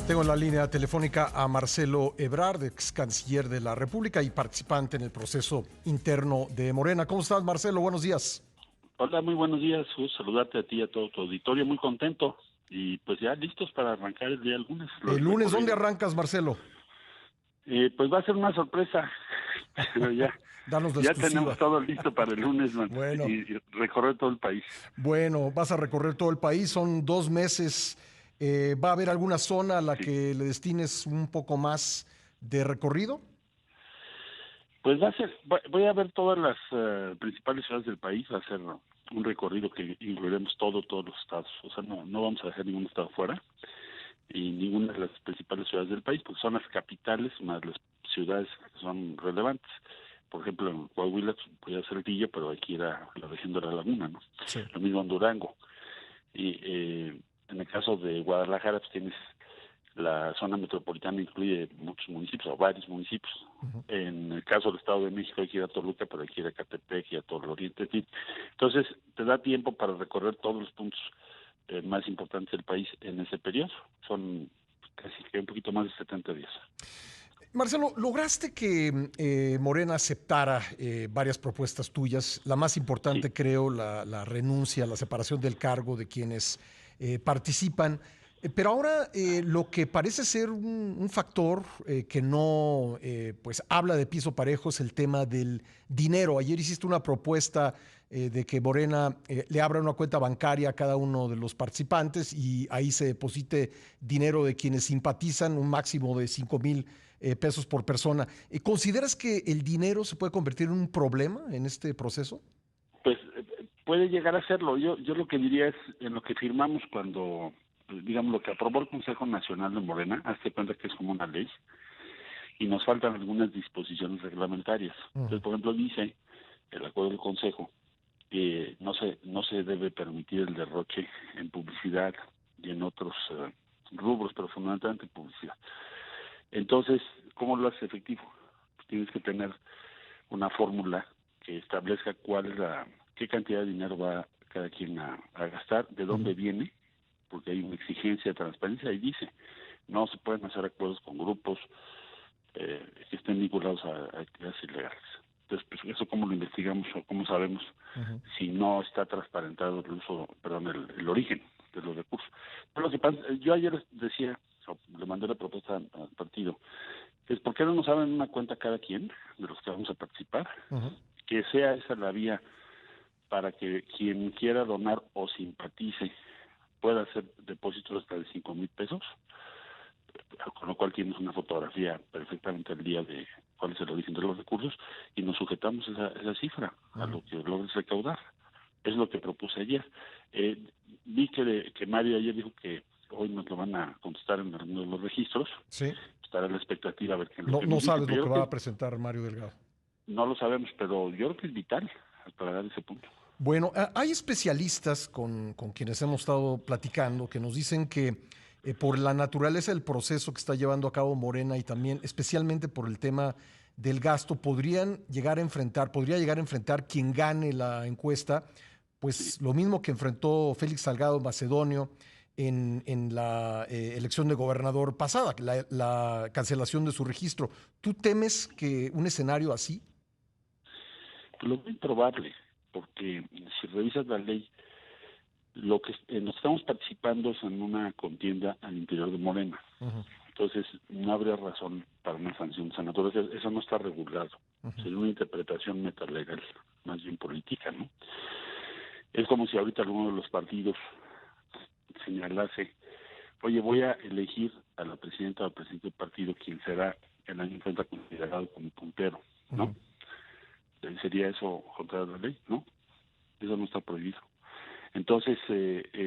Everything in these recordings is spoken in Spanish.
Tengo en la línea telefónica a Marcelo Ebrard, ex canciller de la República y participante en el proceso interno de Morena. ¿Cómo estás, Marcelo? Buenos días. Hola, muy buenos días. Saludarte a ti y a todo tu auditorio. Muy contento. Y pues ya listos para arrancar el día lunes. El lunes, ¿dónde arrancas, Marcelo? Pues va a ser una sorpresa, pero Danos la ya tenemos exclusiva. todo listo para el lunes, man, Bueno, y recorrer todo el país. bueno, vas a recorrer todo el país, son 2 meses. ¿Va a haber alguna zona a la Sí. que le destines un poco más de recorrido? Pues voy a ver todas las principales ciudades del país. Va a ser un recorrido que incluiremos todos los estados. O sea, no vamos a dejar ningún estado fuera. Y ninguna de las principales ciudades del país, porque son las capitales más las ciudades que son relevantes. Por ejemplo, en Coahuila podría ser Saltillo, pero hay que ir a la región de la Laguna, ¿no? Sí. Lo mismo en Durango. Y en el caso de Guadalajara, pues tienes la zona metropolitana, incluye muchos municipios, o varios municipios. Ujú. En el caso del Estado de México hay que ir a Toluca, pero hay que ir a Catepec y a todo el oriente. En fin. Entonces, te da tiempo para recorrer todos los puntos más importantes del país en ese periodo. Son casi que un poquito más de 70 días. Marcelo, lograste que Morena aceptara varias propuestas tuyas. La más Sí, importante, creo, la renuncia, la separación del cargo de quienes participan. Pero ahora lo que parece ser un factor que no pues habla de piso parejo es el tema del dinero. Ayer hiciste una propuesta de que Morena le abra una cuenta bancaria a cada uno de los participantes y ahí se deposite dinero de quienes simpatizan, un máximo de 5,000 pesos por persona. ¿Consideras que el dinero se puede convertir en un problema en este proceso? pues puede llegar a serlo. Yo lo que diría es, en lo que firmamos cuando, digamos, lo que aprobó el Consejo Nacional de Morena, hazte cuenta que es como una ley, y nos faltan algunas disposiciones reglamentarias. Ujú. Entonces, por ejemplo, dice el acuerdo del Consejo que no se debe permitir el derroche en publicidad y en otros rubros, pero fundamentalmente publicidad. Entonces, ¿cómo lo haces efectivo? Pues tienes que tener una fórmula que establezca qué cantidad de dinero va cada quien a gastar, de Ujú. dónde viene, porque hay una exigencia de transparencia y dice, no se pueden hacer acuerdos con grupos que estén vinculados a actividades ilegales. Entonces, pues eso cómo lo investigamos o cómo sabemos Ujú. si no está transparentado el origen de los recursos. Pero lo que pasa, yo ayer decía, le mandé la propuesta al partido, es ¿por qué no nos abren una cuenta cada quien de los que vamos a participar? Ujú. Que sea esa la vía para que quien quiera donar o simpatice pueda hacer depósitos hasta de 5,000 pesos, con lo cual tienes una fotografía perfectamente al día de cuál es el origen de los recursos y nos sujetamos esa cifra a Ujú. lo que logres recaudar. Es lo que propuse ayer. Eh, Vi que Mario ayer dijo que hoy nos lo van a contestar en alguno de los registros. Sí. Estará la expectativa a ver qué es lo No, que no nos dice, sabes lo pero que yo va creo a que presentar Mario Delgado. no lo sabemos, pero yo creo que es vital para dar ese punto. Bueno, hay especialistas con quienes hemos estado platicando que nos dicen que por la naturaleza del proceso que está llevando a cabo Morena y también especialmente por el tema del gasto, podría llegar a enfrentar quien gane la encuesta, Sí. pues lo mismo que enfrentó Félix Salgado Macedonio en la elección de gobernador pasada, la cancelación de su registro. ¿Tú temes que un escenario así? Lo muy probable, porque si revisas la ley, lo que nos estamos participando es en una contienda al interior de Morena. Ujú. Entonces, no habría razón para una sanción sanatoria. Eso no está regulado. Ujú. Sería una interpretación metalegal, más bien política, ¿no? Es como si ahorita alguno de los partidos señalase, oye, voy a elegir a la presidenta o al presidente del partido, quien será el año que entra considerado como puntero, ¿no? Ujú. ¿Sería eso contra la ley? No, eso no está prohibido. Entonces,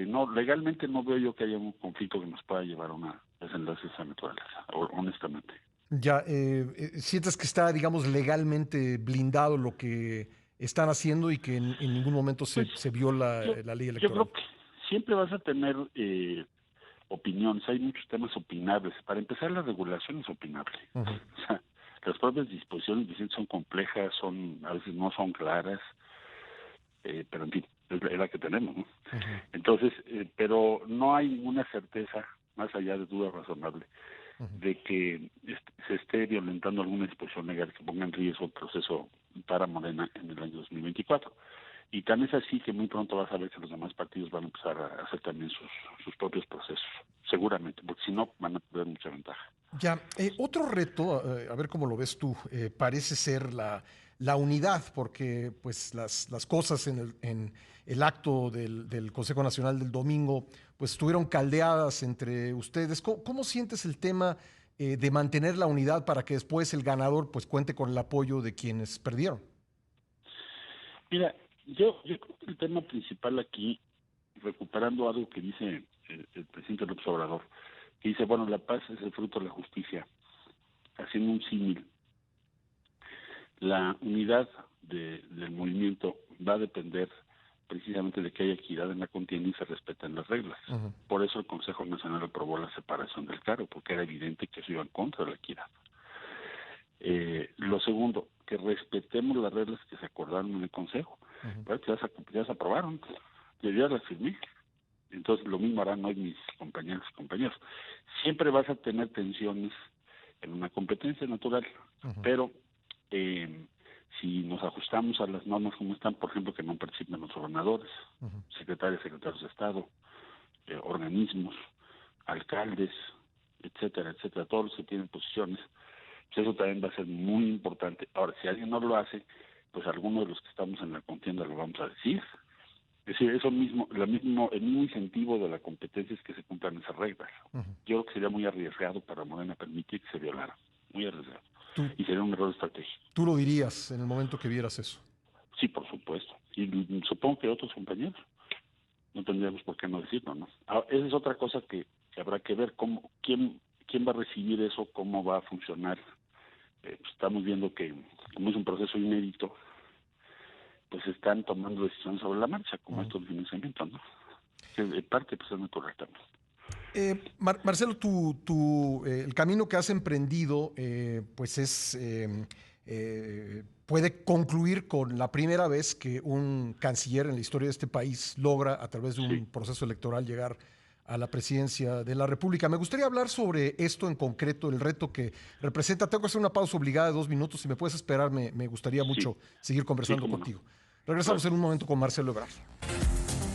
no, legalmente no veo yo que haya un conflicto que nos pueda llevar a una desenlace de esa naturaleza, honestamente. Ya, ¿sientes que está, digamos, legalmente blindado lo que están haciendo y que en ningún momento Pues se viola yo, la ley yo electoral? creo que siempre vas a tener opiniones, hay muchos temas opinables. Para empezar, la regulación es opinable. Ujú. O sea, las propias disposiciones dicen son complejas, a veces no son claras, pero en fin, es la que tenemos, ¿no? Ujú. Entonces, pero no hay ninguna certeza más allá de duda razonable, Ujú. de que se esté violentando alguna disposición legal que ponga en riesgo el proceso para Morena en el año 2024. Y tan es así que muy pronto vas a ver que los demás partidos van a empezar a hacer también sus propios procesos, seguramente, porque si no van a perder mucha ventaja. Ya, otro reto, a ver cómo lo ves tú, parece ser la unidad, porque pues las cosas en el acto del Consejo Nacional del domingo, pues estuvieron caldeadas entre ustedes. ¿Cómo sientes el tema de mantener la unidad para que después el ganador pues cuente con el apoyo de quienes perdieron? Mira, yo creo que el tema principal aquí, recuperando algo que dice el presidente López Obrador, que dice, bueno, la paz es el fruto de la justicia, haciendo un símil, la unidad del movimiento va a depender precisamente de que haya equidad en la contienda y se respeten las reglas. Ujú. Por eso el Consejo Nacional aprobó la separación del cargo, porque era evidente que eso iba en contra de la equidad. Lo segundo, que respetemos las reglas que se acordaron en el Consejo. Ujú. Pues ya se aprobaron, yo ya las firmé. Entonces lo mismo harán hoy mis compañeros y compañeros. Siempre vas a tener tensiones en una competencia natural, Ujú. pero si nos ajustamos a las normas como están, por ejemplo, que no participen los gobernadores, Ujú. secretarios de Estado, organismos, alcaldes, etcétera, todos los que tienen posiciones, pues eso también va a ser muy importante. Ahora, si alguien no lo hace, pues alguno de los que estamos en la contienda lo vamos a decir. Es decir, eso mismo, el mismo incentivo de la competencia es que se cumplan esas reglas. Ujú. Yo creo que sería muy arriesgado para Morena permitir que se violara, muy arriesgado. Tú, Y sería un error de estrategia. tú lo dirías en el momento que vieras eso. Sí, por supuesto. Y supongo que otros compañeros no tendríamos por qué no decirlo, ¿no? Ahora, esa es otra cosa que habrá que ver, quién va a recibir eso, cómo va a funcionar. Pues estamos viendo que, como es un proceso inédito, pues están tomando decisiones sobre la marcha, como Ujú. estos financiamientos, ¿no? Que de parte pues es muy correcta. Marcelo, el camino que has emprendido, pues puede concluir con la primera vez que un canciller en la historia de este país logra, a través de un Sí, proceso electoral, llegar a la presidencia de la República. Me gustaría hablar sobre esto en concreto, el reto que representa. Tengo que hacer una pausa obligada de 2 minutos. Si me puedes esperar, me gustaría sí, mucho seguir sí, conversando cómo no. contigo. Regresamos Claro. en un momento con Marcelo Ebrard.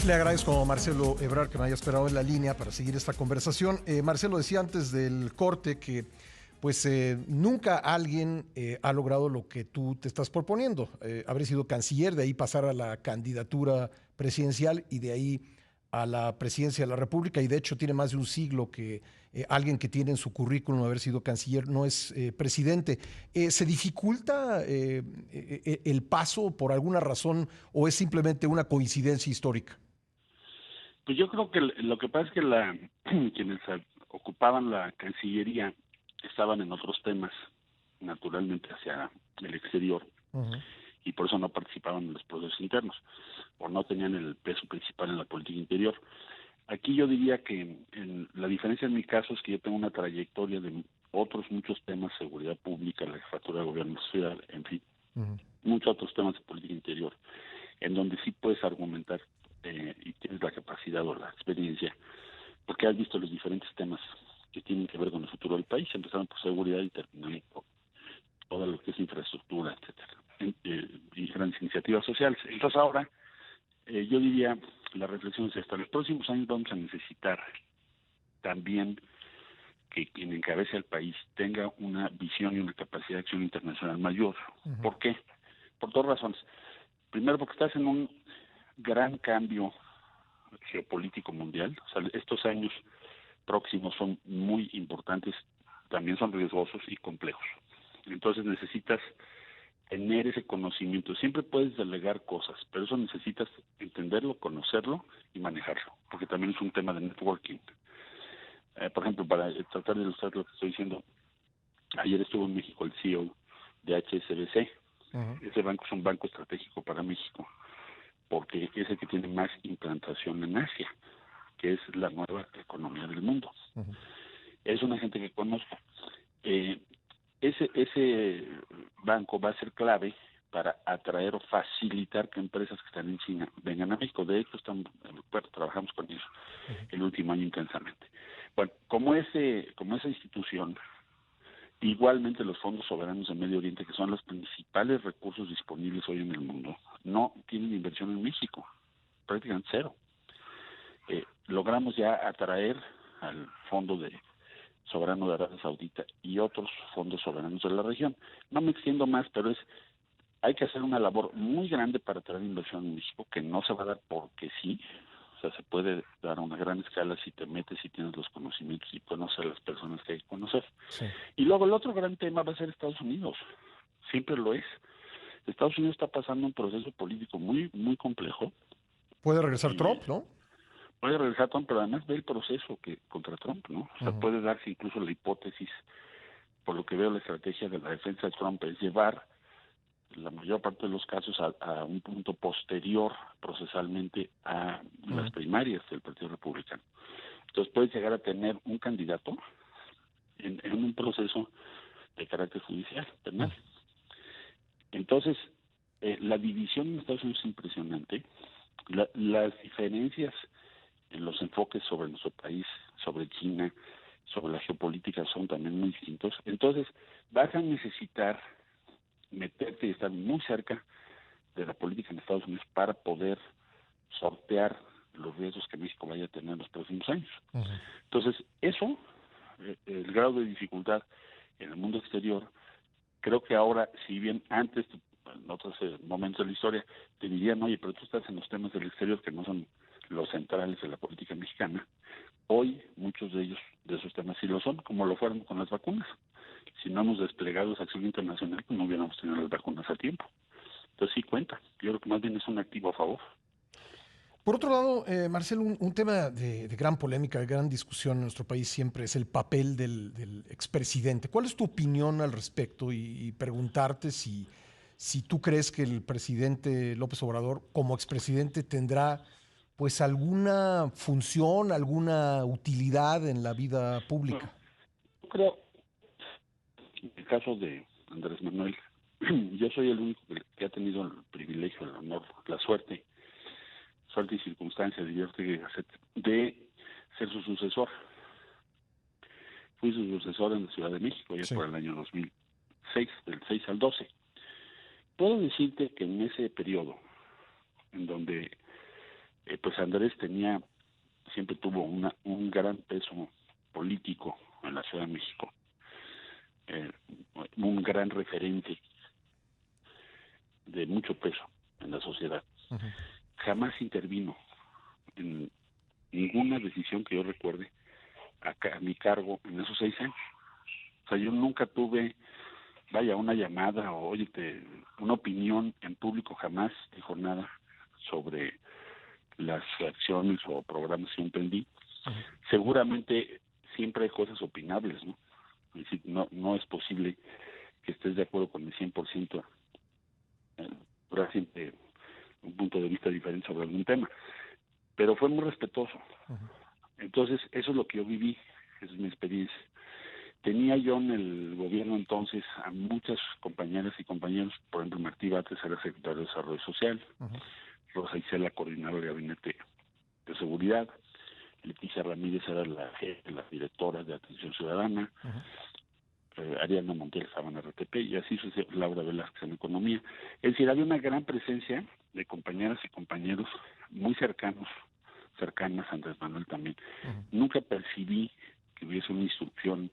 Le agradezco a Marcelo Ebrard que me haya esperado en la línea para seguir esta conversación. Marcelo decía antes del corte que pues nunca alguien ha logrado lo que tú te estás proponiendo. Haber sido canciller, de ahí pasar a la candidatura presidencial y de ahí a la presidencia de la República. Y de hecho tiene más de un siglo que alguien que tiene en su currículum haber sido canciller no es presidente. ¿Se dificulta el paso por alguna razón o es simplemente una coincidencia histórica? Pues yo creo que lo que pasa es que quienes ocupaban la Cancillería estaban en otros temas, naturalmente hacia el exterior, Ujú. y por eso no participaban en los procesos internos, o no tenían el peso principal en la política interior. Aquí yo diría que la diferencia en mi caso es que yo tengo una trayectoria de otros muchos temas, seguridad pública, la jefatura de gobierno social, en fin, Ujú. muchos otros temas de política interior, en donde sí puedes argumentar y tienes la capacidad o la experiencia, porque has visto los diferentes temas que tienen que ver con el futuro del país, empezaron por seguridad y terminaron por todo lo que es infraestructura, etcétera, y grandes iniciativas sociales. Entonces ahora, yo diría, la reflexión es esta: los próximos años vamos a necesitar también que quien encabece al país tenga una visión y una capacidad de acción internacional mayor. Ujú. ¿Por qué? Por dos razones. Primero, porque estás en un gran cambio geopolítico mundial. O sea, estos años próximos son muy importantes, también son riesgosos y complejos. Entonces necesitas tener ese conocimiento. Siempre puedes delegar cosas, pero eso necesitas entenderlo, conocerlo y manejarlo, porque también es un tema de networking. Por ejemplo, para tratar de ilustrar lo que estoy diciendo, ayer estuvo en México el CEO de HSBC. Ujú. Ese banco es un banco estratégico para México, porque es el que tiene más implantación en Asia, que es la nueva economía del mundo. Ujú. Es una gente que conozco. Eh, ese banco va a ser clave para atraer o facilitar que empresas que están en China vengan a México. De hecho, trabajamos con ellos Ujú. el último año intensamente. Bueno, como esa institución, igualmente los fondos soberanos de Medio Oriente, que son los principales recursos disponibles hoy en el mundo, no tienen inversión en México, prácticamente cero. Logramos ya atraer al Fondo Soberano de Arabia Saudita y otros fondos soberanos de la región. No me extiendo más, pero hay que hacer una labor muy grande para traer inversión en México, que no se va a dar porque sí. O sea, se puede dar a una gran escala si te metes y tienes los conocimientos y conoces a las personas que hay que conocer. Sí. Y luego el otro gran tema va a ser Estados Unidos. Siempre lo es. Estados Unidos está pasando un proceso político muy, muy complejo. Puede regresar Y Trump, ¿no? puede regresar Trump, pero además ve el proceso que contra Trump, ¿no? O sea, puede darse incluso la hipótesis, por lo que veo la estrategia de la defensa de Trump es llevar la mayor parte de los casos a un punto posterior procesalmente a las primarias del Partido Republicano. Entonces puede llegar a tener un candidato en un proceso de carácter judicial, penal. Entonces, la división en Estados Unidos es impresionante. Las diferencias en los enfoques sobre nuestro país, sobre China, sobre la geopolítica son también muy distintos. Entonces, vas a necesitar meterte y estar muy cerca de la política en Estados Unidos para poder sortear los riesgos que México vaya a tener en los próximos años. Entonces, eso, el grado de dificultad en el mundo exterior, creo que ahora, si bien antes, en otros momentos de la historia, te dirían, oye, pero tú estás en los temas del exterior que no son los centrales de la política mexicana, hoy muchos de ellos, de esos temas sí lo son, como lo fueron con las vacunas. Si no hemos desplegado esa acción internacional, pues no hubiéramos tenido las vacunas a tiempo. Entonces sí cuenta. Yo creo que más bien es un activo a favor. Por otro lado, Marcelo, un tema de gran polémica, de gran discusión en nuestro país siempre es el papel del expresidente. ¿Cuál es tu opinión al respecto? Y preguntarte si tú crees que el presidente López Obrador, como expresidente, tendrá pues alguna función, alguna utilidad en la vida Bueno, pública. yo creo, en el caso de Andrés Manuel, yo soy el único que ha tenido el privilegio, el honor, la suerte y circunstancia, diría usted, de ser su sucesor. Fui su sucesor en la Ciudad de México, ya Sí. por el año 2006, del 6 al 12. Puedo decirte que en ese periodo, en donde pues Andrés siempre tuvo un gran peso político en la Ciudad de México, eh, un gran referente de mucho peso en la sociedad. Jamás intervino en ninguna decisión que yo recuerde a mi cargo en esos 6 años. O sea, yo nunca tuve, una llamada o, oye, una opinión en público, jamás dijo nada sobre las acciones o programas que emprendí. Seguramente siempre hay cosas opinables, ¿no? Es decir, no es posible que estés de acuerdo con el 100%, habrá siempre un punto de vista diferente sobre algún tema, pero fue muy respetuoso. Entonces, eso es lo que yo viví, esa es mi experiencia. Tenía yo en el gobierno entonces a muchas compañeras y compañeros, por ejemplo, Martí Batres era secretario de Desarrollo Social, Rosa Isela, coordinadora del Gabinete de Seguridad, Leticia Ramírez era la directora de Atención Ciudadana, Ariana Montiel estaba en RTP, y así sucedió Laura Velázquez en Economía. Es decir, había una gran presencia de compañeras y compañeros muy cercanas a Andrés Manuel también. Nunca percibí que hubiese una instrucción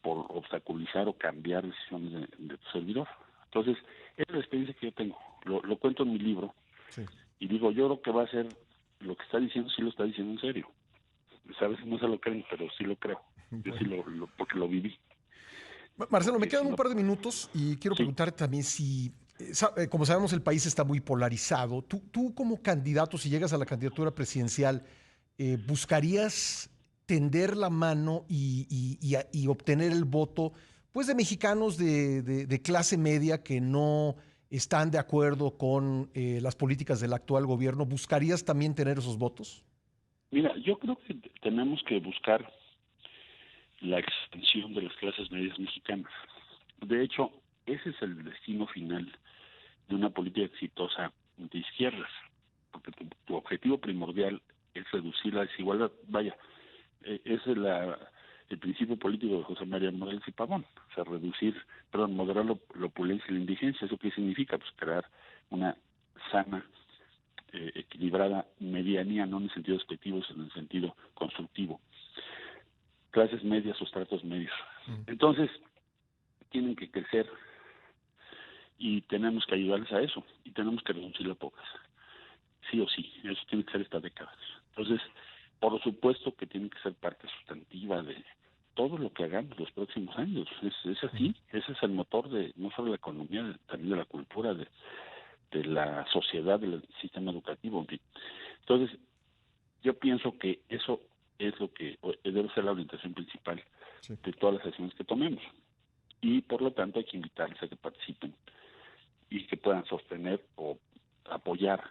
por obstaculizar o cambiar decisiones de tu servidor. Entonces, esa es la experiencia que yo tengo. Lo cuento en mi libro. Sí. Y digo, yo creo que va a ser lo que está diciendo, sí lo está diciendo en serio. Pues a veces no se lo creen, pero sí lo creo. Yo sí porque lo viví. Marcelo, me Porque quedan si un no, par de minutos y quiero sí. preguntarte también si, como sabemos, el país está muy polarizado. Tú como candidato, si llegas a la candidatura presidencial, ¿buscarías tender la mano y obtener el voto pues, de mexicanos de clase media que no están de acuerdo con las políticas del actual gobierno? ¿Buscarías también tener esos votos? Mira, yo creo que tenemos que buscar la extensión de las clases medias mexicanas. De hecho, ese es el destino final de una política exitosa de izquierdas, porque tu objetivo primordial es reducir la desigualdad. Vaya, es el principio político de José María Morelos y Pavón, o sea, moderar la opulencia y la indigencia. ¿Eso qué significa? Pues crear una sana, equilibrada medianía, no en el sentido despectivo, sino en el sentido constructivo. Clases medias o estratos medios. Entonces, tienen que crecer y tenemos que ayudarles a eso, y tenemos que reducir la pobreza. Sí o sí, eso tiene que ser esta década. Entonces, por supuesto que tiene que ser parte sustantiva de todo lo que hagamos los próximos años. Es así, ese es el motor de no solo la economía, también de la cultura, de la sociedad, del sistema educativo, en fin. Entonces, yo pienso que eso es lo que debe ser la orientación principal de todas las acciones que tomemos. Y por lo tanto hay que invitarles a que participen y que puedan sostener o apoyar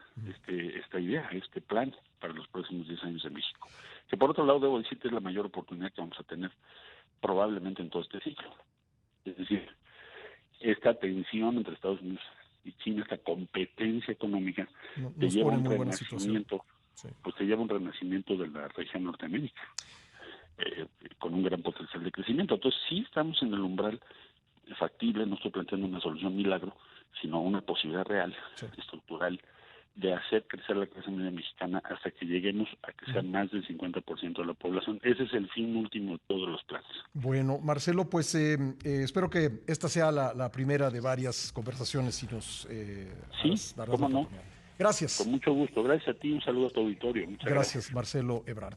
esta idea, este plan para los próximos 10 años de México. Que por otro lado debo decir que es la mayor oportunidad que vamos a tener probablemente en todo este ciclo. Es decir, esta tensión entre Estados Unidos y China, esta competencia económica, te nos lleva a pone en un muy buena situación. renacimiento, pues te lleva a un renacimiento de la región Norteamérica, con un gran potencial de crecimiento. Entonces sí estamos en el umbral factible, no estoy planteando una solución milagro, sino una posibilidad real, estructural, de hacer crecer la clase media mexicana hasta que lleguemos a que sea más del 50% de la población. Ese es el fin último de todos los planes. Bueno, Marcelo, pues espero que esta sea la primera de varias conversaciones y nos darás cómo la no. oportunidad. Gracias. Con mucho gusto. Gracias a ti. Un saludo a tu auditorio. Muchas gracias. Gracias, Marcelo Ebrard.